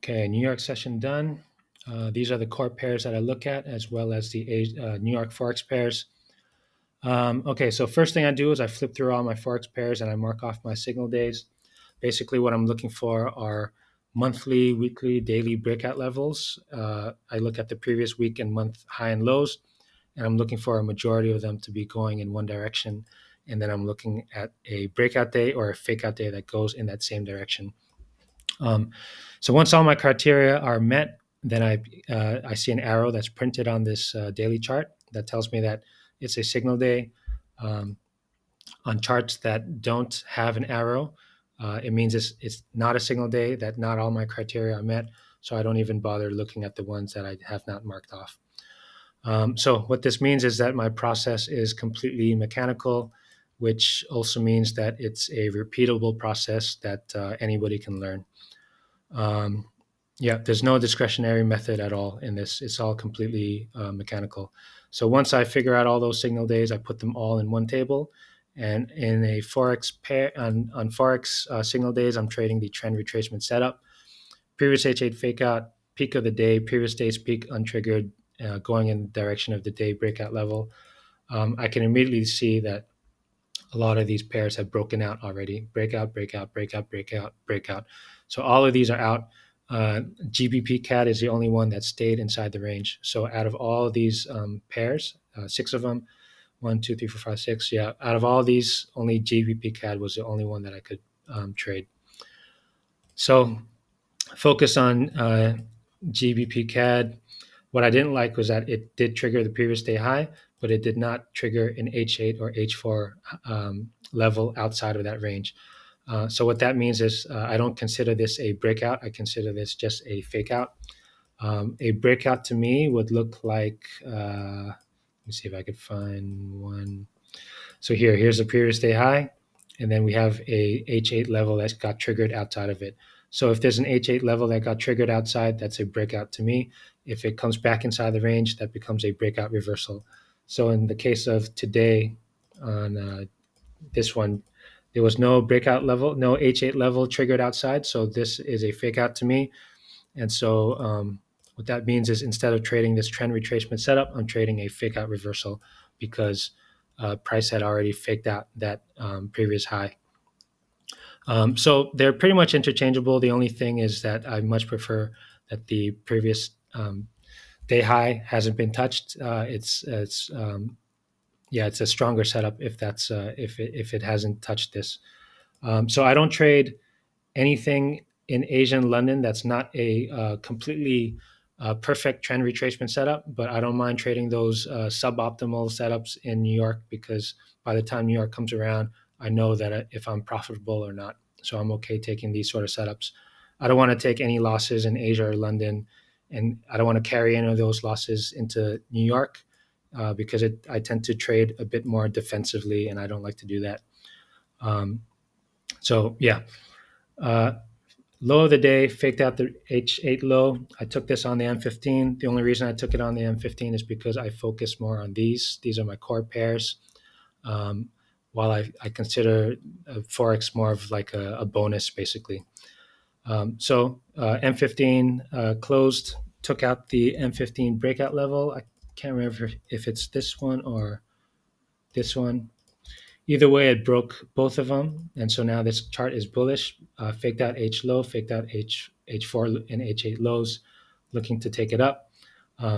Okay, New York session done. These are the core pairs that I look at, as well as the New York Forex pairs. Okay, so first thing I do is I flip through all my Forex pairs and I mark off my signal days. Basically, what I'm looking for are monthly, weekly, daily breakout levels. I look at the previous week and month high and lows, and I'm looking for a majority of them to be going in one direction. And then I'm looking at a breakout day or a fake out day that goes in that same direction. Um, so once all my criteria are met, then I see an arrow that's printed on this daily chart that tells me that it's a signal day. Um, on charts that don't have an arrow, it means it's not a signal day, that not all my criteria are met. So I don't even bother looking at the ones that I have not marked off. So what this means is that my process is completely mechanical, which also means that it's a repeatable process that anybody can learn. Um, yeah, there's no discretionary method at all in this. It's all completely mechanical. So once I figure out all those signal days, I put them all in one table. And in a Forex pair, on Forex signal days, I'm trading the trend retracement setup. Previous H8 fake out, peak of the day, previous day's peak untriggered, going in the direction of the day breakout level. I can immediately see that a lot of these pairs have broken out already. Breakout, breakout, breakout, breakout, breakout. So all of these are out. GBPCAD is the only one that stayed inside the range. So out of all of these pairs, six of them, 1, 2, 3, 4, 5, 6. Yeah, out of all these, only GBPCAD was the only one that I could trade. So focus on GBPCAD. What I didn't like was that it did trigger the previous day high, but it did not trigger an H8 or H4 level outside of that range. So what that means is I don't consider this a breakout. I consider this just a fake out. A breakout to me would look like, let me see if I could find one. So here's the previous day high, and then we have a H8 level that got triggered outside of it. So if there's an H8 level that got triggered outside, that's a breakout to me. If it comes back inside the range, that becomes a breakout reversal. So in the case of today, on this one, there was no breakout level, no H8 level triggered outside. So this is a fake out to me. And so what that means is instead of trading this trend retracement setup, I'm trading a fake out reversal because price had already faked out that previous high. So they're pretty much interchangeable. The only thing is that I much prefer that the previous day high hasn't been touched. It's a stronger setup if that's if it hasn't touched this. So I don't trade anything in Asia and London that's not a completely perfect trend retracement setup, but I don't mind trading those suboptimal setups in New York because by the time New York comes around, I know that if I'm profitable or not. So I'm okay taking these sort of setups. I don't want to take any losses in Asia or London, and I don't want to carry any of those losses into New York because I tend to trade a bit more defensively, and I don't like to do that. So yeah, uh, low of the day, faked out the H8 low. I took this on the M15. The only reason I took it on the M15 is because I focus more on these. These are my core pairs. Um, while I consider Forex more of like a bonus, basically. So M15 closed, took out the M15 breakout level. I can't remember if it's this one or this one. Either way, it broke both of them, and so now this chart is bullish. Faked out H low, faked out H4 and H8 lows, looking to take it up.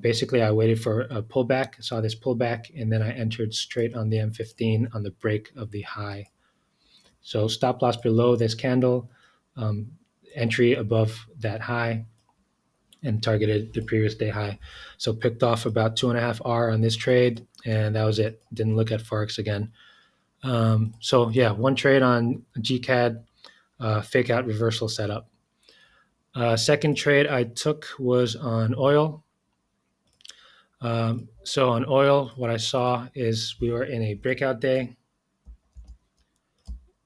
Basically, I waited for a pullback, saw this pullback, and then I entered straight on the M15 on the break of the high. So stop loss below this candle, entry above that high, and targeted the previous day high. So picked off about 2.5 R on this trade, and that was it. Didn't look at Forex again. So yeah, one trade on GCAD, fake out reversal setup. Second trade I took was on oil. So on oil, what I saw is we were in a breakout day,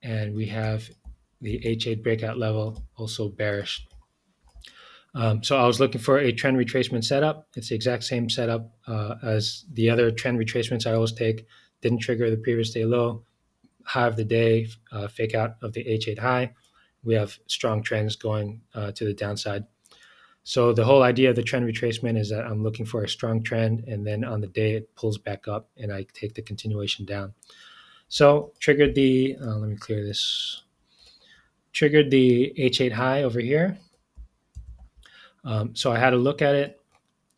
and we have the H8 breakout level also bearish. So I was looking for a trend retracement setup. It's the exact same setup as the other trend retracements I always take. Didn't trigger the previous day low. High of the day, fake out of the H8 high. We have strong trends going to the downside. So the whole idea of the trend retracement is that I'm looking for a strong trend, and then on the day it pulls back up, and I take the continuation down. So triggered the let me clear this. Triggered the H8 high over here. So I had a look at it.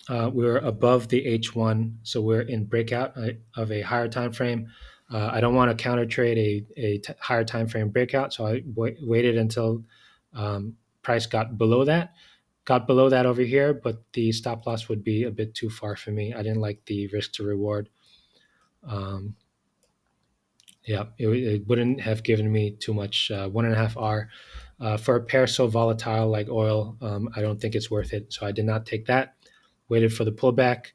We're above the H1, so we're in breakout of a higher time frame. I don't want to counter trade higher time frame breakout, so I waited until price got below that. Got below that over here, but the stop loss would be a bit too far for me. I didn't like the risk to reward. Um, yeah, it wouldn't have given me too much. 1.5 R for a pair so volatile like oil, I don't think it's worth it. So I did not take that. Waited for the pullback,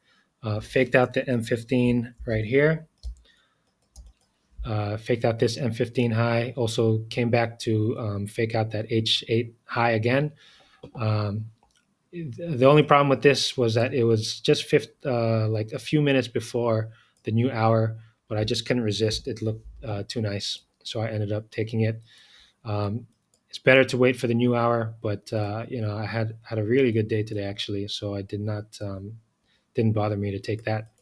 faked out the M15 right here, faked out this M15 high. Also came back to fake out that H8 high again. Um, the only problem with this was that it was just like a few minutes before the new hour, but I just couldn't resist. It looked too nice, so I ended up taking it. Um, it's better to wait for the new hour, but I had a really good day today actually, so I didn't bother me to take that.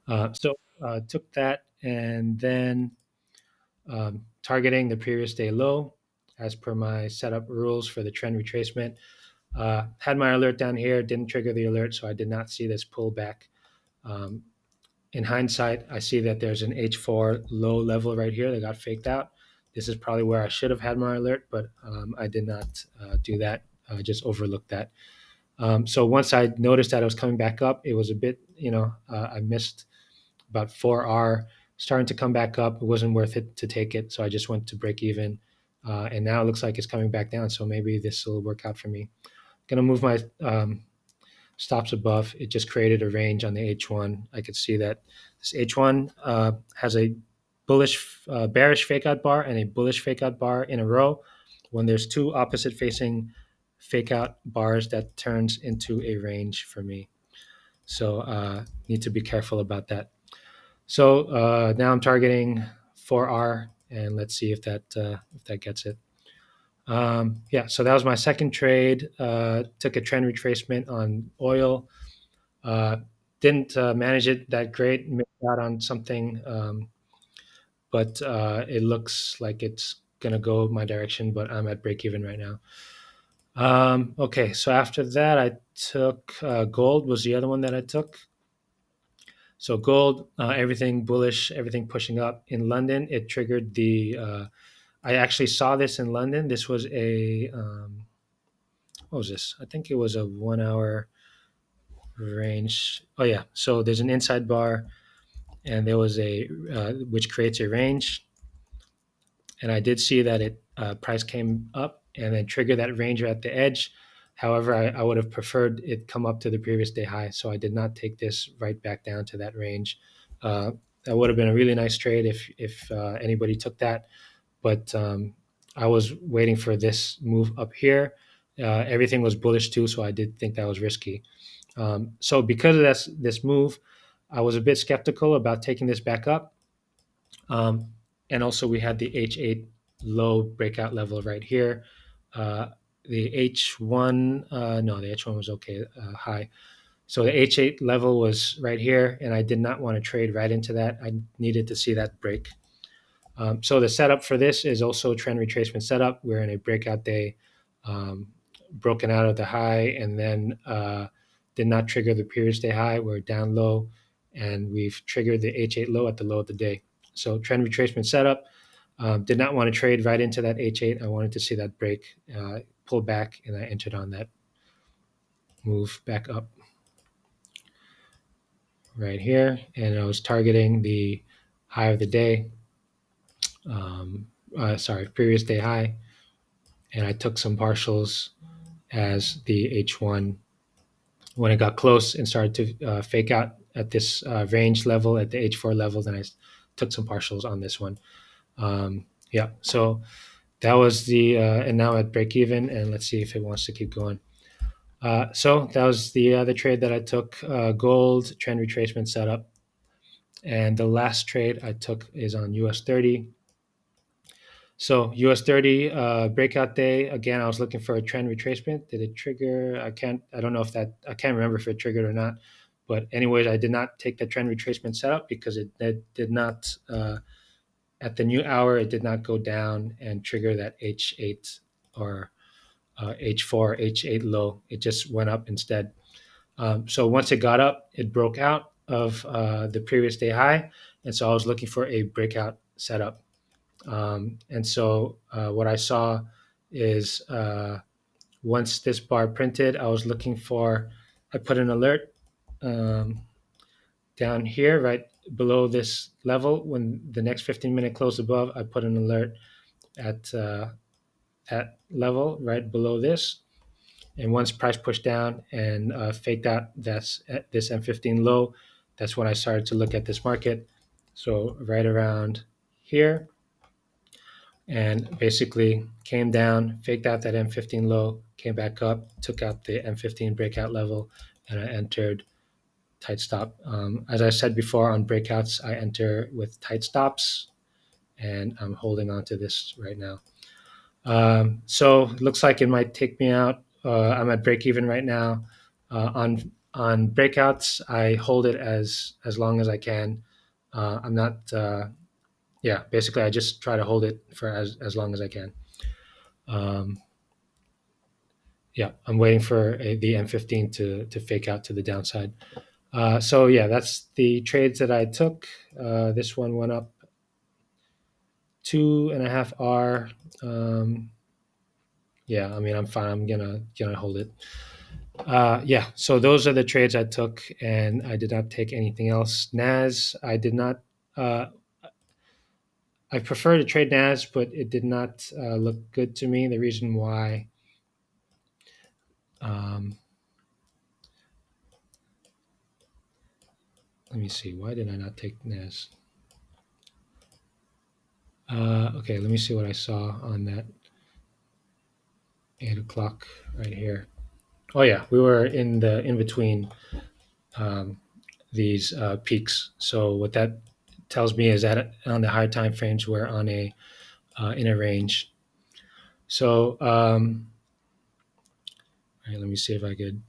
So took that and then targeting the previous day low as per my setup rules for the trend retracement. Had my alert down here, didn't trigger the alert, so I did not see this pullback. Um, in hindsight, I see that there's an H4 low level right here that got faked out. This is probably where I should have had my alert, but I did not do that. I just overlooked that. So once I noticed that it was coming back up, it was a bit, I missed about 4R starting to come back up. It wasn't worth it to take it, so I just went to break even. And now it looks like it's coming back down, so maybe this will work out for me. Going to move my stops above. It just created a range on the H1. I could see that this H1 has a bearish fake out bar and a bullish fake out bar in a row. When there's two opposite facing fake out bars, that turns into a range for me. So need to be careful about that. So now I'm targeting 4R, and let's see if that gets it. Yeah, so that was my second trade. Took a trend retracement on oil. Uh, didn't manage it that great. Missed out on something, but it looks like it's gonna go my direction. But I'm at break even right now. Okay, so after that, I took gold. Was the other one that I took. So gold, everything bullish, everything pushing up in London. It triggered the. I actually saw this in London. This was a what was this? I think it was a 1 hour range. Oh yeah, so there's an inside bar, and there was a which creates a range, and I did see that it price came up and then triggered that range at the edge. However, I would have preferred it come up to the previous day high, so I did not take this right back down to that range. Uh, that would have been a really nice trade if anybody took that, but I was waiting for this move up here. Everything was bullish too, so I did think that was risky. So because of this move, I was a bit skeptical about taking this back up. Um, and also we had the H8 low breakout level right here. The H1, no, the H1 was okay, high. So the H8 level was right here, and I did not want to trade right into that. I needed to see that break. So the setup for this is also trend retracement setup. We're in a breakout day, broken out of the high, and then did not trigger the previous day high. We're down low, and we've triggered the H8 low at the low of the day. So trend retracement setup. Did not want to trade right into that H8. I wanted to see that break, pull back, and I entered on that move back up right here. And I was targeting the high of the day. Previous day high, and I took some partials as the H1 when it got close and started to fake out at this range level at the H4 level. Then I took some partials on this one. Yeah, so that was the and now at break even, and let's see if it wants to keep going. So that was the other trade that I took, gold trend retracement setup, and the last trade I took is on US30. So US30 breakout day again. I was looking for a trend retracement. Did it trigger? I don't know if that. I can't remember if it triggered or not. But anyways, I did not take the trend retracement setup because it did not at the new hour. It did not go down and trigger that H8 or H4, H8 low. It just went up instead. So once it got up, it broke out of the previous day high, and so I was looking for a breakout setup. And so what I saw is once this bar printed, I was looking for, I put an alert um, down here, right below this level. When the next 15-minute close above, I put an alert at that level right below this. And once price pushed down and faked out this M15 low, that's when I started to look at this market. So right around here, and basically came down, faked out that M15 low, came back up, took out the M15 breakout level, and I entered tight stop. As I said before, on breakouts, I enter with tight stops, and I'm holding on to this right now. So it looks like it might take me out. I'm at break even right now. On breakouts, I hold it as long as I can. I'm not. Yeah, basically, I just try to hold it for as long as I can. Um, yeah, I'm waiting for the M15 to fake out to the downside. So yeah, that's the trades that I took. This one went up 2.5 R. Yeah, I mean I'm fine. I'm gonna hold it. Yeah, so those are the trades I took, and I did not take anything else. NAS, I did not. Uh, I prefer to trade NAS, but it did not look good to me. The reason why. Um, Let me see. Why did I not take NAS? Okay, let me see what I saw on that 8 o'clock right here. Oh yeah, we were in the in between um, these peaks. So what that tells me is that on the higher time frames, we're on a in a range. So all right, let me see if I could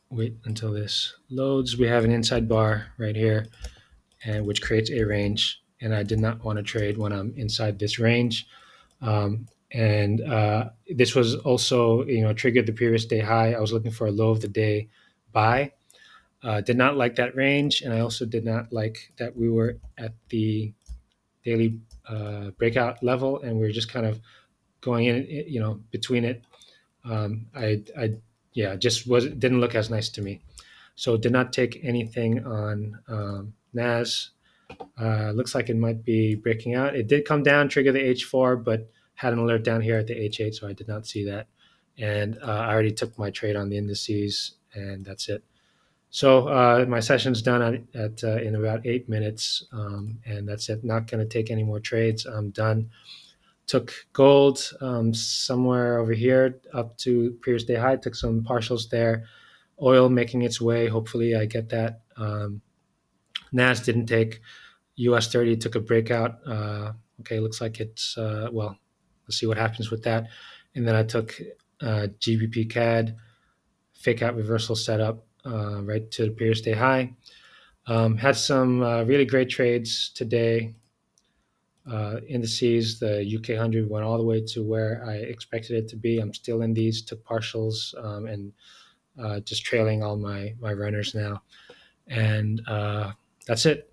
wait until this loads. We have an inside bar right here, and which creates a range. And I did not want to trade when I'm inside this range. And this was also, triggered the previous day high. I was looking for a low of the day buy. Did not like that range, and I also did not like that we were at the daily breakout level, and we are just kind of going in, between it. Yeah, just was didn't look as nice to me. So did not take anything on NAS. Looks like it might be breaking out. It did come down, trigger the H4, but had an alert down here at the H8, so I did not see that. And I already took my trade on the indices, and that's it. So my session's done at in about 8 minutes, and that's it. Not going to take any more trades. I'm done. Took gold somewhere over here up to previous day high. Took some partials there. Oil making its way. Hopefully, I get that. NAS didn't take. US30 took a breakout. Okay, looks like it's well. Let's see what happens with that. And then I took GBPCAD fake out reversal setup right to the previous day high. Had some really great trades today. Indices, the UK 100 went all the way to where I expected it to be. I'm still in these, took partials, and just trailing all my runners now. And that's it.